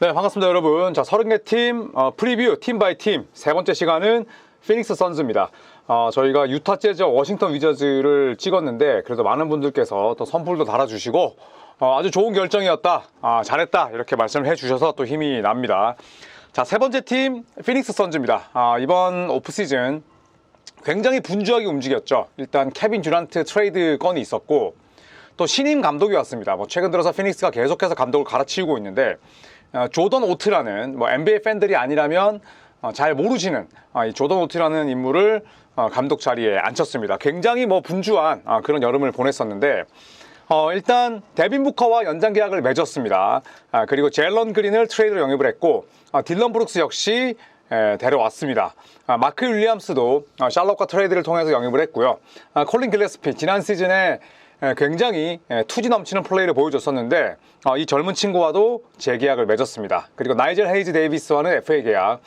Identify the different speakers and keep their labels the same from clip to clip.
Speaker 1: 네, 반갑습니다, 여러분. 자, 30개 팀 프리뷰 팀 바이 팀 세 번째 시간은 피닉스 선즈입니다. 저희가 유타 재즈, 워싱턴 위저즈를 찍었는데 그래도 많은 분들께서 또 선풀도 달아주시고 아주 좋은 결정이었다, 잘했다 이렇게 말씀을 해주셔서 또 힘이 납니다. 자, 세 번째 팀 피닉스 선즈입니다. 이번 오프시즌 굉장히 분주하게 움직였죠. 일단 케빈 듀란트 트레이드 건이 있었고 또 신임 감독이 왔습니다. 최근 들어서 피닉스가 계속해서 감독을 갈아치우고 있는데 조던 오트라는 NBA 팬들이 아니라면 잘 모르시는 이 조던 오트라는 인물을 감독 자리에 앉혔습니다. 굉장히 분주한 그런 여름을 보냈었는데 일단 데빈 부커와 연장 계약을 맺었습니다. 그리고 제일런 그린을 트레이드로 영입을 했고 딜런 브룩스 역시 데려왔습니다. 마크 윌리엄스도 샬럿과 트레이드를 통해서 영입을 했고요. 콜린 길레스피 지난 시즌에 굉장히 투지 넘치는 플레이를 보여줬었는데 이 젊은 친구와도 재계약을 맺었습니다. 그리고 나이젤 헤이즈 데이비스와는 FA 계약,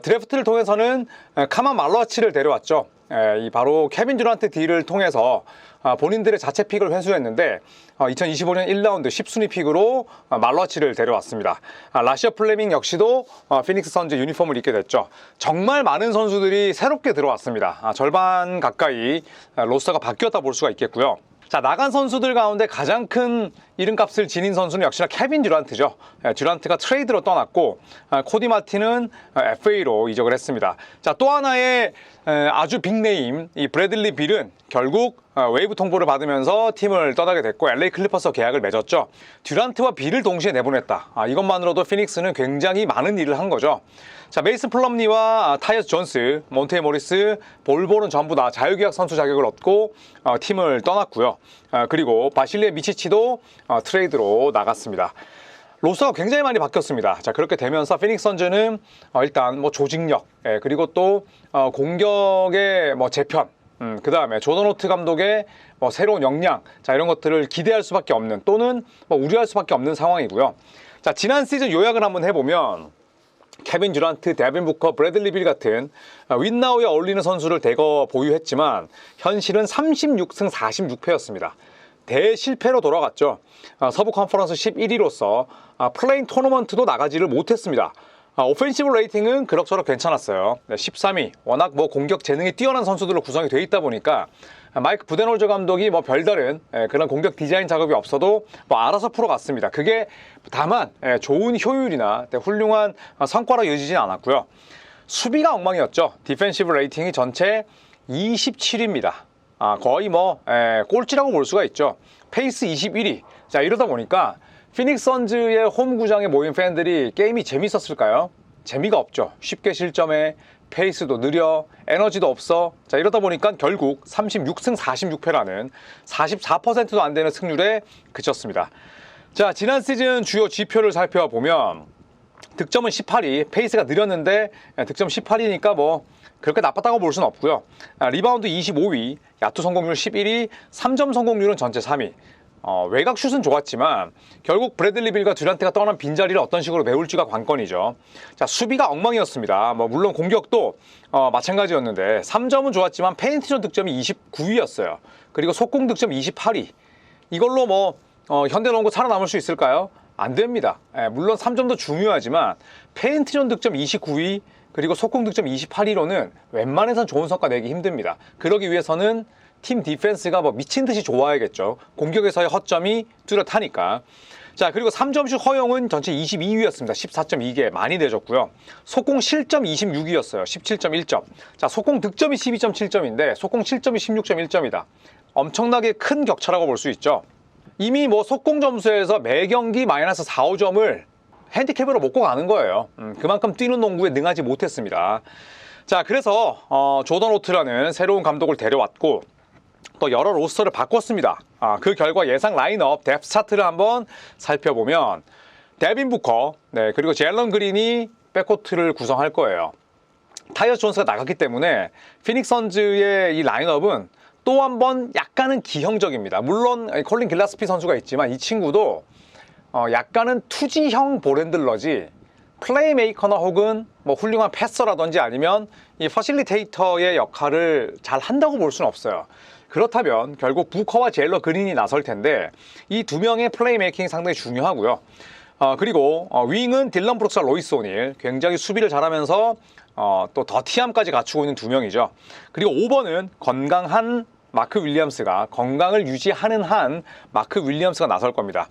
Speaker 1: 드래프트를 통해서는 카만 말러치를 데려왔죠. 이 바로 케빈 듀란트 딜을 통해서 본인들의 자체 픽을 회수했는데 2025년 1라운드 10순위 픽으로 말러치를 데려왔습니다. 라시아 플레밍 역시도 피닉스 선즈 유니폼을 입게 됐죠. 정말 많은 선수들이 새롭게 들어왔습니다. 절반 가까이 로스터가 바뀌었다 볼 수가 있겠고요. 자, 나간 선수들 가운데 가장 큰 이름값을 지닌 선수는 역시나 케빈 듀란트죠. 듀란트가 트레이드로 떠났고 코디 마틴은 FA로 이적을 했습니다. 자, 또 하나의 아주 빅네임 이 브래들리 빌은 결국 웨이브 통보를 받으면서 팀을 떠나게 됐고 LA 클리퍼스와 계약을 맺었죠. 듀란트와 빌을 동시에 내보냈다. 이것만으로도 피닉스는 굉장히 많은 일을 한 거죠. 자, 메이슨 플럼리와 타이어스 존스, 몬테 모리스, 볼볼은 전부 다 자유계약 선수 자격을 얻고 팀을 떠났고요. 그리고 바실리에 미치치도 트레이드로 나갔습니다. 로스터가 굉장히 많이 바뀌었습니다. 자, 그렇게 되면서 피닉스 선즈는 일단 조직력, 그리고 또 공격의 재편, 그 다음에 조던 오트 감독의 새로운 역량, 자, 이런 것들을 기대할 수밖에 없는, 또는 우려할 수밖에 없는 상황이고요. 자, 지난 시즌 요약을 한번 해보면 케빈 듀란트, 데빈 부커, 브래들리 빌 같은 윈나우에 어울리는 선수를 대거 보유했지만 현실은 36승 46패였습니다. 대실패로 돌아갔죠. 서부 컨퍼런스 11위로서 플레인 토너먼트도 나가지를 못했습니다. 오펜시브 레이팅은 그럭저럭 괜찮았어요. 13위. 워낙 공격 재능이 뛰어난 선수들로 구성이 되어 있다 보니까 마이크 부덴홀저 감독이 별다른 그런 공격 디자인 작업이 없어도 알아서 풀어갔습니다. 그게 다만 좋은 효율이나 훌륭한 성과로 이어지진 않았고요. 수비가 엉망이었죠. 디펜시브 레이팅이 전체 27위입니다. 거의 꼴찌라고 볼 수가 있죠. 페이스 21위. 자, 이러다 보니까 피닉스 선즈의 홈구장에 모인 팬들이 게임이 재밌었을까요? 재미가 없죠. 쉽게 실점해, 페이스도 느려, 에너지도 없어. 자, 이러다 보니까 결국 36승 46패라는 44%도 안 되는 승률에 그쳤습니다. 자, 지난 시즌 주요 지표를 살펴보면 득점은 18위, 페이스가 느렸는데 득점 18위니까 그렇게 나빴다고 볼 수는 없고요. 리바운드 25위, 야투 성공률 11위, 3점 성공률은 전체 3위. 외곽 슛은 좋았지만 결국 브래들리 빌과 듀란트가 떠난 빈자리를 어떤 식으로 메울지가 관건이죠. 자, 수비가 엉망이었습니다. 물론 공격도 마찬가지였는데 3점은 좋았지만 페인트존 득점이 29위였어요. 그리고 속공 득점 28위. 이걸로 현대농구 살아남을 수 있을까요? 안 됩니다. 물론 3점도 중요하지만 페인트존 득점 29위 그리고 속공 득점 28위로는 웬만해선 좋은 성과 내기 힘듭니다. 그러기 위해서는 팀 디펜스가 미친 듯이 좋아야겠죠. 공격에서의 허점이 뚜렷하니까. 자, 그리고 3점슛 허용은 전체 22위였습니다. 14.2개 많이 내줬고요. 속공 실점 26위였어요. 17.1점. 자, 속공 득점이 12.7점인데 속공 실점이 16.1점이다. 엄청나게 큰 격차라고 볼 수 있죠. 이미 속공 점수에서 매 경기 마이너스 4, 5점을 핸디캡으로 먹고 가는 거예요. 그만큼 뛰는 농구에 능하지 못했습니다. 자, 그래서 조던 오트라는 새로운 감독을 데려왔고 또 여러 로스터를 바꿨습니다. 그 결과 예상 라인업 뎁스 차트를 한번 살펴보면 데빈 부커, 그리고 제일런 그린이 백코트를 구성할 거예요. 타이어스 존스가 나갔기 때문에 피닉스 선즈의 이 라인업은 또 한 번 약간은 기형적입니다. 물론 콜린 길라스피 선수가 있지만 이 친구도 약간은 투지형 볼핸들러지 플레이메이커나 혹은 훌륭한 패서라든지 아니면 이 퍼실리테이터의 역할을 잘 한다고 볼 수는 없어요. 그렇다면 결국 부커와 제일런 그린이 나설 텐데 이 두 명의 플레이메이킹이 상당히 중요하고요. 그리고 윙은 딜런 브룩스와 로이스 오닐, 굉장히 수비를 잘하면서 또 더티함까지 갖추고 있는 두 명이죠. 그리고 5번은 건강한 마크 윌리엄스가, 건강을 유지하는 한 마크 윌리엄스가 나설 겁니다.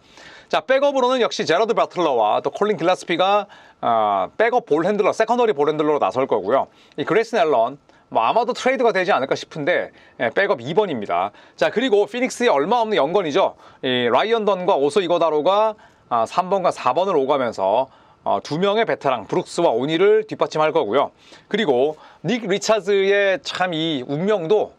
Speaker 1: 자, 백업으로는 역시 제러드 바틀러와 또 콜린 길라스피가 백업 볼 핸들러, 세컨더리 볼 핸들러로 나설 거고요. 이 그레이슨 앨런, 아마도 트레이드가 되지 않을까 싶은데 백업 2번입니다. 자, 그리고 피닉스의 얼마 없는 연건이죠. 이 라이언 던과 오소 이거다로가 3번과 4번을 오가면서 두 명의 베테랑 브룩스와 오닐을 뒷받침할 거고요. 그리고 닉 리차즈의 참 이 운명도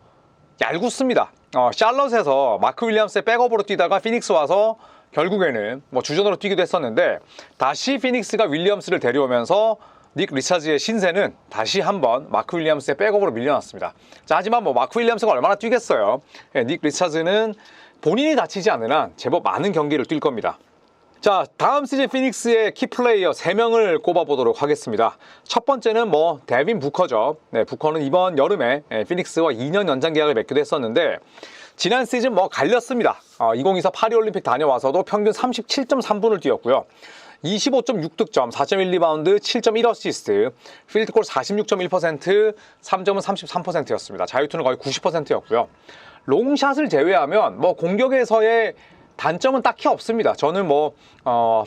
Speaker 1: 얄궂습니다. 샬럿에서 마크 윌리엄스의 백업으로 뛰다가 피닉스 와서 결국에는 주전으로 뛰기도 했었는데, 다시 피닉스가 윌리엄스를 데려오면서 닉 리차즈의 신세는 다시 한번 마크 윌리엄스의 백업으로 밀려났습니다. 자, 하지만 마크 윌리엄스가 얼마나 뛰겠어요. 닉 리차즈는 본인이 다치지 않는 한 제법 많은 경기를 뛸 겁니다. 자, 다음 시즌 피닉스의 키플레이어 3명을 꼽아보도록 하겠습니다. 첫 번째는 데빈 부커죠. 네, 부커는 이번 여름에 피닉스와 2년 연장 계약을 맺기도 했었는데, 지난 시즌 갈렸습니다. 2024 파리올림픽 다녀와서도 평균 37.3분을 뛰었고요. 25.6득점, 4.1 리바운드, 7.1 어시스트, 필드골 46.1%, 3점은 33%였습니다. 자유투는 거의 90%였고요. 롱샷을 제외하면 공격에서의 단점은 딱히 없습니다. 저는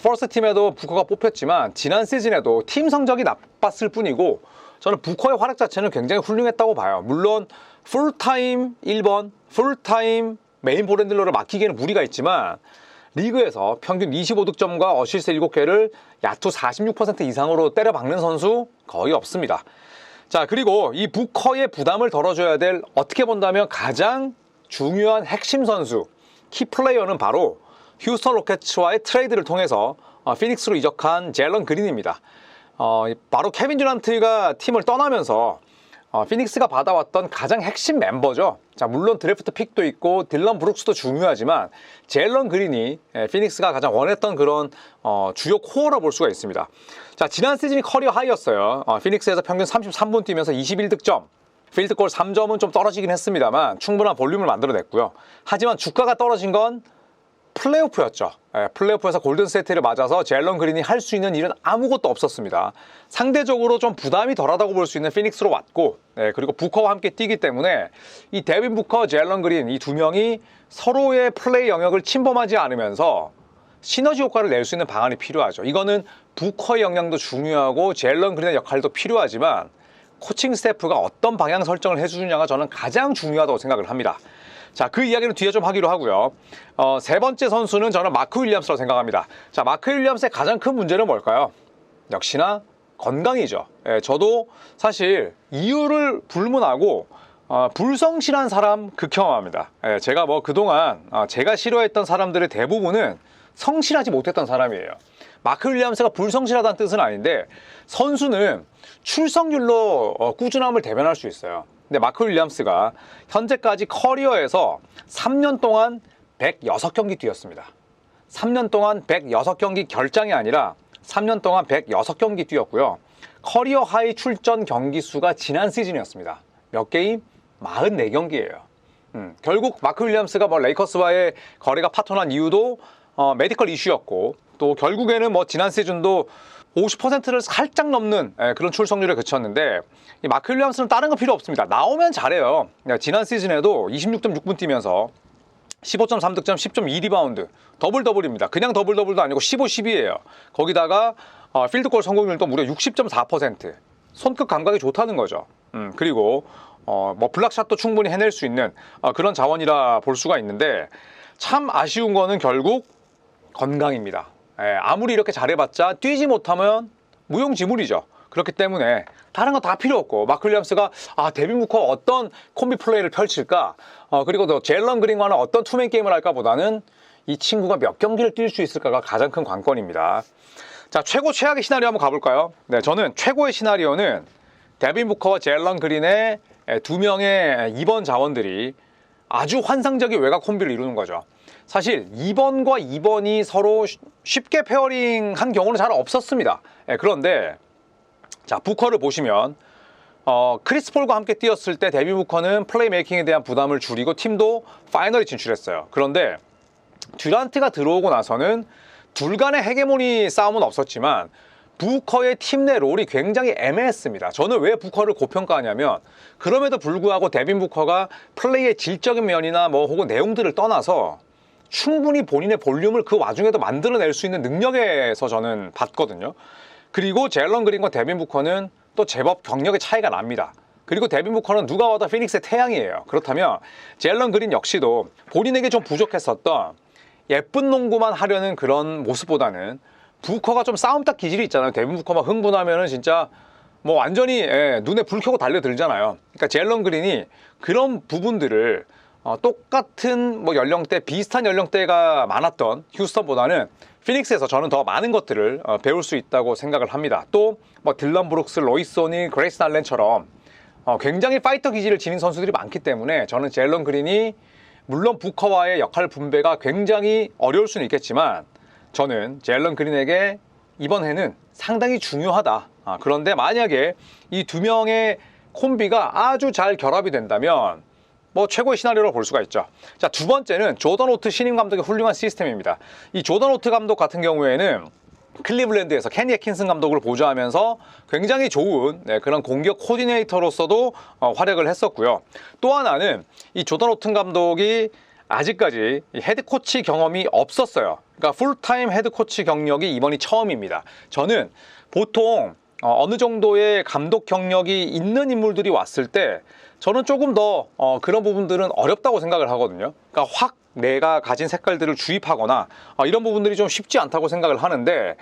Speaker 1: 퍼스트 팀에도 부커가 뽑혔지만 지난 시즌에도 팀 성적이 나빴을 뿐이고, 저는 부커의 활약 자체는 굉장히 훌륭했다고 봐요. 물론 풀타임 1번, 풀타임 메인 볼핸들러를 맡기기에는 무리가 있지만 리그에서 평균 25득점과 어시스트 7개를 야투 46% 이상으로 때려박는 선수 거의 없습니다. 자, 그리고 이 부커의 부담을 덜어줘야 될, 어떻게 본다면 가장 중요한 핵심 선수, 키플레이어는 바로 휴스턴 로켓츠와의 트레이드를 통해서 피닉스로 이적한 제일런 그린입니다. 바로 케빈 듀란트가 팀을 떠나면서 피닉스가 받아왔던 가장 핵심 멤버죠. 자, 물론 드래프트 픽도 있고 딜런 브룩스도 중요하지만 제일런 그린이 피닉스가 가장 원했던 그런 주요 코어라 볼 수가 있습니다. 자, 지난 시즌이 커리어 하이였어요. 피닉스에서 평균 33분 뛰면서 21득점, 필드골 3점은 좀 떨어지긴 했습니다만 충분한 볼륨을 만들어냈고요. 하지만 주가가 떨어진 건 플레이오프였죠. 플레이오프에서 골든스테이트를 맞아서 제일런 그린이 할 수 있는 일은 아무것도 없었습니다. 상대적으로 좀 부담이 덜하다고 볼 수 있는 피닉스로 왔고, 그리고 부커와 함께 뛰기 때문에 이 데빈 부커, 제일런 그린 이 두 명이 서로의 플레이 영역을 침범하지 않으면서 시너지 효과를 낼 수 있는 방안이 필요하죠. 이거는 부커의 역량도 중요하고 제일런 그린의 역할도 필요하지만 코칭 스태프가 어떤 방향 설정을 해주느냐가 저는 가장 중요하다고 생각을 합니다. 자, 그 이야기는 뒤에 좀 하기로 하고요. 세 번째 선수는 저는 마크 윌리엄스라고 생각합니다. 자, 마크 윌리엄스의 가장 큰 문제는 뭘까요? 역시나 건강이죠. 저도 사실 이유를 불문하고 불성실한 사람 극혐합니다. 제가 그동안 제가 싫어했던 사람들의 대부분은 성실하지 못했던 사람이에요. 마크 윌리엄스가 불성실하다는 뜻은 아닌데, 선수는 출석률로 꾸준함을 대변할 수 있어요. 근데 마크 윌리엄스가 현재까지 커리어에서 3년 동안 106경기 뛰었습니다. 3년 동안 106경기 결장이 아니라 3년 동안 106경기 뛰었고요. 커리어 하이 출전 경기 수가 지난 시즌이었습니다. 몇 게임? 44경기예요. 결국 마크 윌리엄스가 레이커스와의 거래가 파토난 이유도 메디컬 이슈였고, 또 결국에는 지난 시즌도 50%를 살짝 넘는 그런 출석률에 그쳤는데, 이 마크 윌리엄스는 다른 거 필요 없습니다. 나오면 잘해요. 지난 시즌에도 26.6분 뛰면서 15.3득점, 10.2 리바운드, 더블더블입니다. 그냥 더블더블도 아니고 15-12예요. 거기다가 필드골 성공률도 무려 60.4%. 손끝 감각이 좋다는 거죠. 그리고 블락샷도 충분히 해낼 수 있는 그런 자원이라 볼 수가 있는데, 참 아쉬운 거는 결국 건강입니다. 아무리 이렇게 잘해봤자 뛰지 못하면 무용지물이죠. 그렇기 때문에 다른 거 다 필요 없고, 마크 윌리엄스가 데빈 부커 어떤 콤비 플레이를 펼칠까, 그리고 또 제일런 그린과는 어떤 투맨 게임을 할까 보다는 이 친구가 몇 경기를 뛸 수 있을까가 가장 큰 관건입니다. 자, 최고 최악의 시나리오 한번 가볼까요? 네, 저는 최고의 시나리오는 데빈 부커와 제일런 그린의 두 명의 2번 자원들이 아주 환상적인 외곽 콤비를 이루는 거죠. 사실 2번과 2번이 서로 쉽게 페어링한 경우는 잘 없었습니다. 그런데 자, 부커를 보시면 크리스 폴과 함께 뛰었을 때 데빈 부커는 플레이메이킹에 대한 부담을 줄이고 팀도 파이널에 진출했어요. 그런데 듀란트가 들어오고 나서는 둘 간의 헤게모니 싸움은 없었지만 부커의 팀 내 롤이 굉장히 애매했습니다. 저는 왜 부커를 고평가하냐면 그럼에도 불구하고 데빈 부커가 플레이의 질적인 면이나 뭐 혹은 내용들을 떠나서 충분히 본인의 볼륨을 그 와중에도 만들어낼 수 있는 능력에서 저는 봤거든요. 그리고 제일런 그린과 데빈 부커는 또 제법 경력의 차이가 납니다. 그리고 데빈 부커는 누가 와도 피닉스의 태양이에요. 그렇다면 제일런 그린 역시도 본인에게 좀 부족했었던 예쁜 농구만 하려는 그런 모습보다는 부커가 좀 싸움딱 기질이 있잖아요. 데빈 부커만 흥분하면은 진짜 뭐 완전히 눈에 불 켜고 달려들잖아요. 그러니까 제일런 그린이 그런 부분들을 똑같은 뭐 연령대, 비슷한 연령대가 많았던 휴스턴보다는 피닉스에서 저는 더 많은 것들을 배울 수 있다고 생각을 합니다. 또 뭐 딜런 브룩스, 로이스 오닐, 그레이스 알렌처럼 굉장히 파이터 기질을 지닌 선수들이 많기 때문에 저는 제일런 그린이 물론 부커와의 역할 분배가 굉장히 어려울 수는 있겠지만 저는 제일런 그린에게 이번 해는 상당히 중요하다. 그런데 만약에 이 두 명의 콤비가 아주 잘 결합이 된다면 뭐 최고의 시나리오로 볼 수가 있죠. 자, 두 번째는 조던 오트 신임 감독의 훌륭한 시스템입니다. 이 조던 오트 감독 같은 경우에는 클리블랜드에서 케니 애킨슨 감독을 보좌하면서 굉장히 좋은 그런 공격 코디네이터로서도 활약을 했었고요. 또 하나는 이 조던 오튼 감독이 아직까지 헤드코치 경험이 없었어요. 그러니까 풀타임 헤드코치 경력이 이번이 처음입니다. 저는 보통 어느 정도의 감독 경력이 있는 인물들이 왔을 때 저는 조금 더 그런 부분들은 어렵다고 생각을 하거든요. 그러니까 확 내가 가진 색깔들을 주입하거나 이런 부분들이 좀 쉽지 않다고 생각을 하는데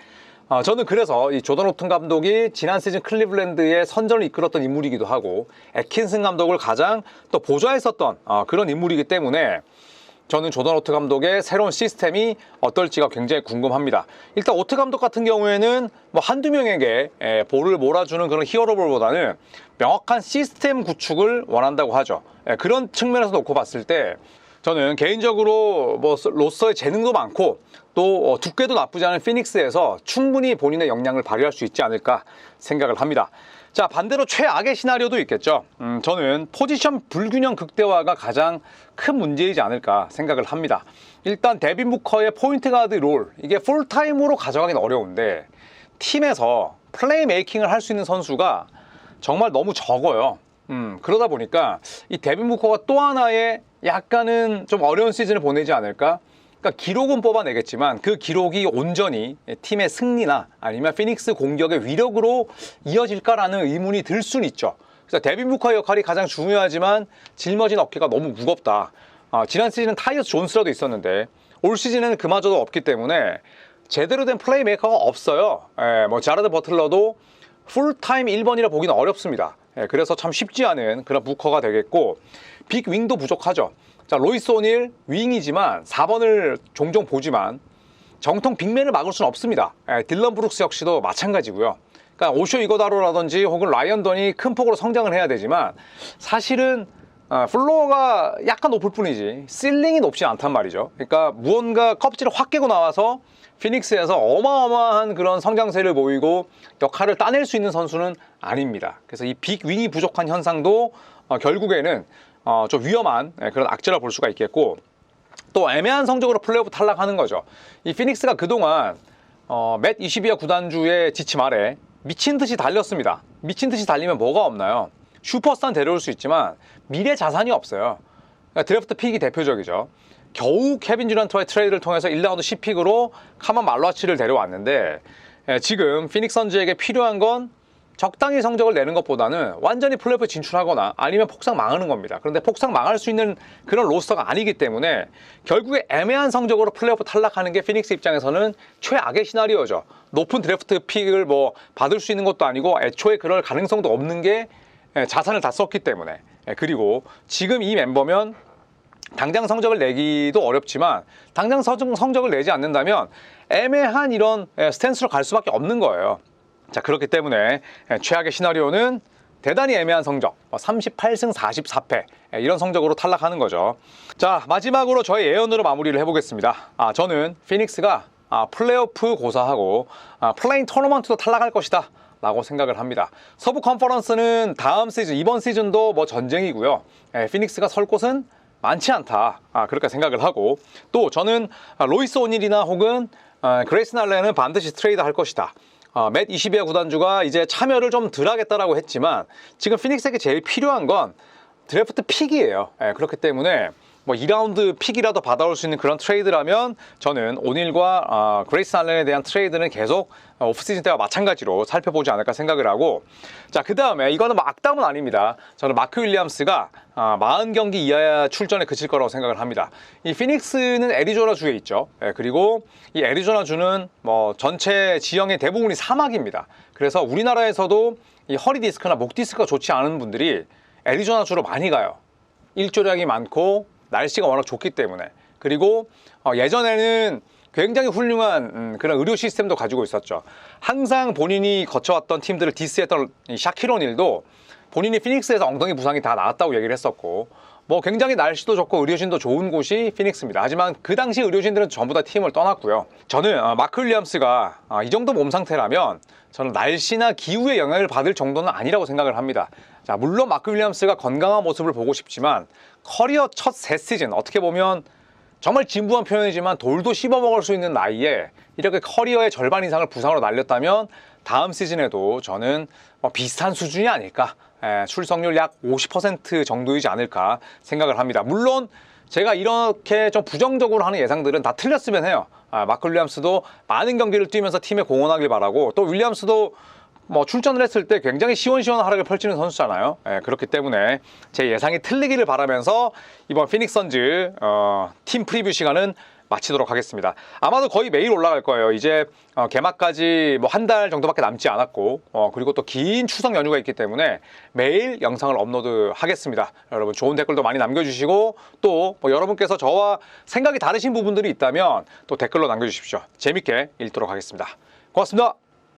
Speaker 1: 저는 그래서 이 조던 오튼 감독이 지난 시즌 클리블랜드의 선전을 이끌었던 인물이기도 하고 애킨슨 감독을 가장 또 보좌했었던 그런 인물이기 때문에 저는 조던 오트 감독의 새로운 시스템이 어떨지가 굉장히 궁금합니다. 일단 오트 감독 같은 경우에는 뭐 한두 명에게 볼을 몰아주는 그런 히어로볼보다는 명확한 시스템 구축을 원한다고 하죠. 그런 측면에서 놓고 봤을 때 저는 개인적으로 뭐 로서의 재능도 많고 또 두께도 나쁘지 않은 피닉스에서 충분히 본인의 역량을 발휘할 수 있지 않을까 생각을 합니다. 자, 반대로 최악의 시나리오도 있겠죠. 저는 포지션 불균형 극대화가 가장 큰 문제이지 않을까 생각을 합니다. 일단 데빈 부커의 포인트 가드 롤, 이게 풀타임으로 가져가긴 어려운데 팀에서 플레이 메이킹을 할 수 있는 선수가 정말 너무 적어요. 그러다 보니까 이 데빈 부커가 또 하나의 약간은 좀 어려운 시즌을 보내지 않을까? 그러니까 기록은 뽑아내겠지만 그 기록이 온전히 팀의 승리나 아니면 피닉스 공격의 위력으로 이어질까라는 의문이 들 수는 있죠. 그래서 데빈 부커의 역할이 가장 중요하지만 짊어진 어깨가 너무 무겁다. 지난 시즌은 타이어스 존스라도 있었는데 올 시즌에는 그마저도 없기 때문에 제대로 된 플레이메이커가 없어요. 뭐 자라드 버틀러도 풀타임 1번이라 보기는 어렵습니다. 그래서 참 쉽지 않은 그런 부커가 되겠고 빅 윙도 부족하죠. 자, 로이스 오닐 윙이지만 4번을 종종 보지만 정통 빅맨을 막을 수는 없습니다. 딜런 브룩스 역시도 마찬가지고요. 그러니까 오쇼 이거다로라든지 혹은 라이언던이 큰 폭으로 성장을 해야 되지만 사실은 플로어가 약간 높을 뿐이지 실링이 높지 않단 말이죠. 그러니까 무언가 껍질을 확 깨고 나와서 피닉스에서 어마어마한 그런 성장세를 보이고 역할을 따낼 수 있는 선수는 아닙니다. 그래서 이 빅 윙이 부족한 현상도 결국에는 좀 위험한 그런 악재라 볼 수가 있겠고 또 애매한 성적으로 플레이오프 탈락하는 거죠. 이 피닉스가 그동안 맷 22야 구단주의 지침 아래 미친 듯이 달렸습니다. 미친 듯이 달리면 뭐가 없나요? 슈퍼스타는 데려올 수 있지만 미래 자산이 없어요. 그러니까 드래프트 픽이 대표적이죠. 겨우 케빈 듀란트와의 트레이드를 통해서 1라운드 10픽으로 카만 말라치를 데려왔는데 지금 피닉스 선즈에게 필요한 건 적당히 성적을 내는 것보다는 완전히 플레이오프에 진출하거나 아니면 폭삭 망하는 겁니다. 그런데 폭삭 망할 수 있는 그런 로스터가 아니기 때문에 결국에 애매한 성적으로 플레이오프 탈락하는 게 피닉스 입장에서는 최악의 시나리오죠. 높은 드래프트 픽을 뭐 받을 수 있는 것도 아니고 애초에 그럴 가능성도 없는 게 자산을 다 썼기 때문에 그리고 지금 이 멤버면 당장 성적을 내기도 어렵지만 당장 성적을 내지 않는다면 애매한 이런 스탠스로 갈 수밖에 없는 거예요. 자, 그렇기 때문에 최악의 시나리오는 대단히 애매한 성적 38승 44패 이런 성적으로 탈락하는 거죠. 자, 마지막으로 저의 예언으로 마무리를 해보겠습니다. 저는 피닉스가 플레이오프 고사하고 플레인 토너먼트도 탈락할 것이다 라고 생각을 합니다. 서부 컨퍼런스는 다음 시즌 이번 시즌도 뭐 전쟁이고요. 피닉스가 설 곳은 많지 않다 그렇게 생각을 하고 또 저는 로이스 오닐이나 혹은 그레이슨 알렌은 반드시 트레이드 할 것이다. 맷 22야 구단주가 이제 참여를 좀 덜 하겠다라고 했지만 지금 피닉스에게 제일 필요한 건 드래프트 픽이에요. 그렇기 때문에 뭐 2라운드 픽이라도 받아올 수 있는 그런 트레이드라면 저는 오닐과 그레이슨 알렌에 대한 트레이드는 계속 오프시즌 때와 마찬가지로 살펴보지 않을까 생각을 하고, 자, 그 다음에 이거는 뭐 악담은 아닙니다. 저는 마크 윌리엄스가 40경기 이하야 출전에 그칠 거라고 생각을 합니다. 이 피닉스는 애리조나 주에 있죠. 그리고 이 애리조나 주는 뭐 전체 지형의 대부분이 사막입니다. 그래서 우리나라에서도 이 허리 디스크나 목 디스크가 좋지 않은 분들이 애리조나 주로 많이 가요. 일조량이 많고 날씨가 워낙 좋기 때문에. 그리고 예전에는 굉장히 훌륭한 그런 의료 시스템도 가지고 있었죠. 항상 본인이 거쳐왔던 팀들을 디스했던 이 샤킬 오닐도 본인이 피닉스에서 엉덩이 부상이 다 나았다고 얘기를 했었고, 뭐 굉장히 날씨도 좋고 의료진도 좋은 곳이 피닉스입니다. 하지만 그 당시 의료진들은 전부 다 팀을 떠났고요. 저는 마크 윌리엄스가 이 정도 몸 상태라면 저는 날씨나 기후의 영향을 받을 정도는 아니라고 생각을 합니다. 자, 물론 마크 윌리엄스가 건강한 모습을 보고 싶지만 커리어 첫 새 시즌, 어떻게 보면 정말 진부한 표현이지만 돌도 씹어먹을 수 있는 나이에 이렇게 커리어의 절반 이상을 부상으로 날렸다면 다음 시즌에도 저는 비슷한 수준이 아닐까, 출석률 약 50% 정도이지 않을까 생각을 합니다. 물론 제가 이렇게 좀 부정적으로 하는 예상들은 다 틀렸으면 해요. 마크 윌리엄스도 많은 경기를 뛰면서 팀에 공헌하길 바라고, 또 윌리엄스도 뭐 출전을 했을 때 굉장히 시원시원한 활약을 펼치는 선수잖아요. 그렇기 때문에 제 예상이 틀리기를 바라면서 이번 피닉스 선즈 팀 프리뷰 시간은 마치도록 하겠습니다. 아마도 거의 매일 올라갈 거예요. 이제 개막까지 뭐 한 달 정도밖에 남지 않았고, 그리고 또 긴 추석 연휴가 있기 때문에 매일 영상을 업로드 하겠습니다. 여러분 좋은 댓글도 많이 남겨주시고, 또 뭐 여러분께서 저와 생각이 다르신 부분들이 있다면 또 댓글로 남겨주십시오. 재밌게 읽도록 하겠습니다. 고맙습니다.